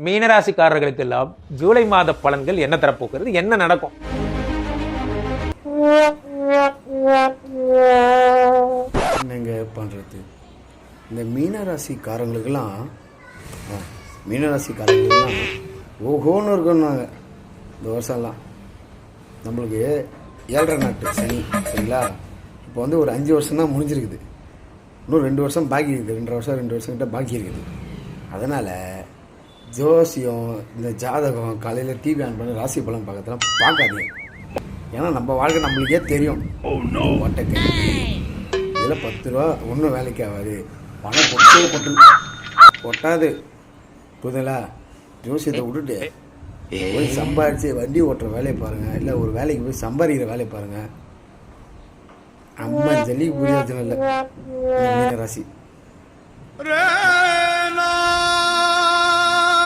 மீனராசிக்காரர்களுக்கு எல்லாம் ஜூலை மாத பலன்கள் என்ன தரப்போகிறது, என்ன நடக்கும்? என்னங்க பண்ணுறது, இந்த மீனராசிக்காரங்களுக்கெல்லாம் ஓஹோன்னு இருக்கோன்னாங்க. இந்த வருஷம்லாம் நம்மளுக்கு 7.5 நாட்டு சனி, சரிங்களா? இப்போ வந்து ஒரு 5 வருஷம் தான் முடிஞ்சிருக்குது. இன்னும் 2 வருஷம் பாக்கி இருக்குது. 2 வருஷம் கிட்ட பாக்கி இருக்குது. அதனால் ஜோசியம், இந்த ஜாதகம் காலையில் டிவி ஆன் பண்ணி ராசி பலன் பார்க்கறதுலாம் பார்க்காதீங்க. ஏன்னா நம்ம வாழ்க்கை நம்மளுக்கே தெரியும். ஓட்ட கை இதில் 10 ரூபா ஒன்றும் வேலைக்கு ஆகாது. பணம் கொட்டாது. புதுங்களா? ஜோசியத்தை விட்டுட்டு போய் சம்பாரித்து வண்டி ஓட்டுற வேலையை பாருங்கள், இல்லை ஒரு வேலைக்கு போய் சம்பாதிக்கிற வேலையை பாருங்கள். அம்மன் ஜல்லிக்கு புரியாதுன்னு இல்லை மீனராசி.